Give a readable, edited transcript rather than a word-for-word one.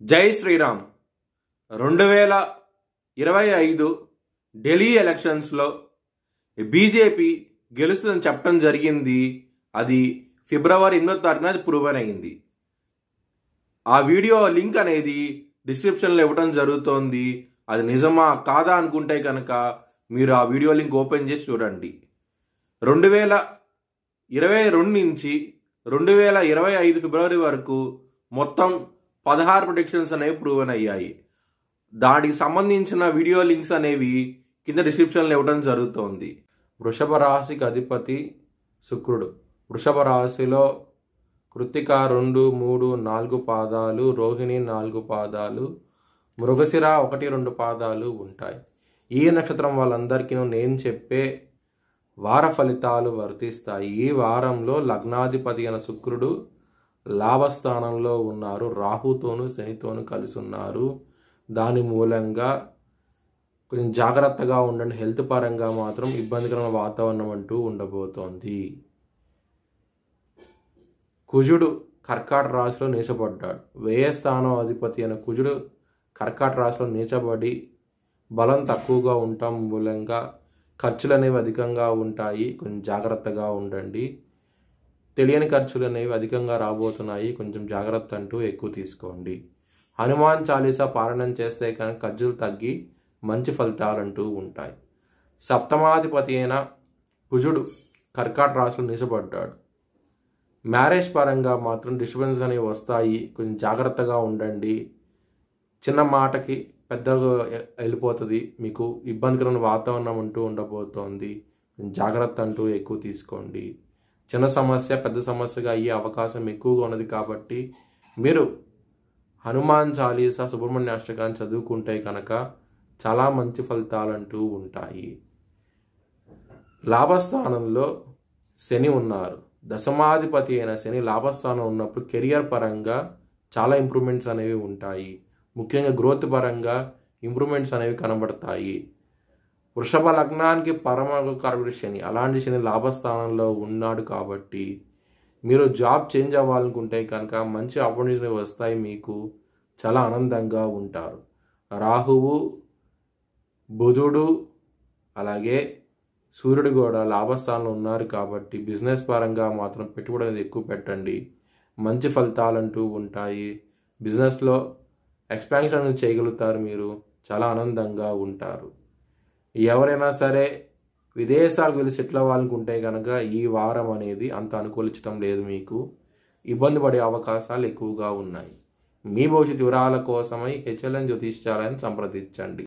జై శ్రీరామ్. 2025 ఢిల్లీ ఎలక్షన్స్లో బీజేపీ గెలుస్తుందని చెప్పడం జరిగింది. అది ఫిబ్రవరి 8వ తారీఖున అది ప్రూవన్ అయింది. ఆ వీడియో లింక్ అనేది డిస్క్రిప్షన్లో ఇవ్వడం జరుగుతోంది. అది నిజమా కాదా అనుకుంటే కనుక మీరు ఆ వీడియో లింక్ ఓపెన్ చేసి చూడండి. 2022 నుంచి 2025 ఫిబ్రవరి వరకు మొత్తం 16 ప్రొడిక్షన్స్ అనేవి ప్రూవన్ అయ్యాయి. దానికి సంబంధించిన వీడియో లింక్స్ అనేవి కింద డిస్క్రిప్షన్లో ఇవ్వడం జరుగుతోంది. వృషభ రాశికి అధిపతి శుక్రుడు. వృషభ రాశిలో కృత్తిక 2, 3, 4 పాదాలు, రోహిణి 4 పాదాలు, మృగశిర 1, 2 పాదాలు ఉంటాయి. ఈ నక్షత్రం వాళ్ళందరికీ నేను చెప్పే వార ఫలితాలు వర్తిస్తాయి. ఈ వారంలో లగ్నాధిపతి అయిన శుక్రుడు లాభస్థానంలో ఉన్నారు. రాహుతోనూ శనితోనూ కలిసి ఉన్నారు. దాని మూలంగా కొంచెం జాగ్రత్తగా ఉండండి. హెల్త్ పరంగా మాత్రం ఇబ్బందికరమైన వాతావరణం అంటూ ఉండబోతోంది. కుజుడు కర్కాట రాశిలో నీచబడ్డాడు. వ్యయ స్థానం అధిపతి అయిన కుజుడు కర్కాట రాశిలో నీచబడి బలం తక్కువగా ఉండటం మూలంగా ఖర్చులు అనేవి అధికంగా ఉంటాయి. కొంచెం జాగ్రత్తగా ఉండండి. తెలియని ఖర్చులు అనేవి అధికంగా రాబోతున్నాయి. కొంచెం జాగ్రత్త అంటూ ఎక్కువ తీసుకోండి. హనుమాన్ చాలీసా పారాయణం చేస్తే కనుక ఖర్చులు తగ్గి మంచి ఫలితాలు అంటూ ఉంటాయి. సప్తమాధిపతి అయిన కుజుడు కర్కాట రాశిలో నీచబడ్డాడు. మ్యారేజ్ పరంగా మాత్రం డిస్టర్బెన్స్ అనేవి వస్తాయి. కొంచెం జాగ్రత్తగా ఉండండి. చిన్న మాటకి పెద్దగా వెళ్ళిపోతుంది. మీకు ఇబ్బందికరమైన వాతావరణం అంటూ ఉండబోతోంది. జాగ్రత్త అంటూ ఎక్కువ తీసుకోండి. చిన్న సమస్య పెద్ద సమస్యగా అయ్యే అవకాశం ఎక్కువగా ఉన్నది కాబట్టి మీరు హనుమాన్ చాలీసా సుబ్రహ్మణ్య అష్టకాన్ని చదువుకుంటే కనుక చాలా మంచి ఫలితాలు అంటూ ఉంటాయి. లాభస్థానంలో శని ఉన్నారు. దశమాధిపతి అయిన శని లాభస్థానం ఉన్నప్పుడు కెరియర్ పరంగా చాలా ఇంప్రూవ్మెంట్స్ అనేవి ఉంటాయి. ముఖ్యంగా గ్రోత్ పరంగా ఇంప్రూవ్మెంట్స్ అనేవి కనబడతాయి. వృషభ లగ్నానికి పరమకారకుడు శని. అలాంటి శని లాభస్థానంలో ఉన్నాడు కాబట్టి మీరు జాబ్ చేంజ్ అవ్వాలనుకుంటే కనుక మంచి ఆపర్చునిటీ వస్తాయి. మీకు చాలా ఆనందంగా ఉంటారు. రాహువు, బుధుడు అలాగే సూర్యుడు కూడా లాభస్థానంలో ఉన్నారు కాబట్టి బిజినెస్ పరంగా మాత్రం పెట్టుబడి అనేది ఎక్కువ పెట్టండి. మంచి ఫలితాలు అంటూ ఉంటాయి. బిజినెస్లో ఎక్స్పాన్షన్ అనేది చేయగలుగుతారు. మీరు చాలా ఆనందంగా ఉంటారు. ఎవరైనా సరే విదేశాలకు వెళ్ళి సెటిల్ అవ్వాలనుకుంటే కనుక ఈ వారం అనేది అంత అనుకూలించడం లేదు. మీకు ఇబ్బంది పడే అవకాశాలు ఎక్కువగా ఉన్నాయి. మీ భవిష్యత్ వివరాల కోసమై HLN జ్యోతిష్యాలయాన్ని సంప్రదించండి.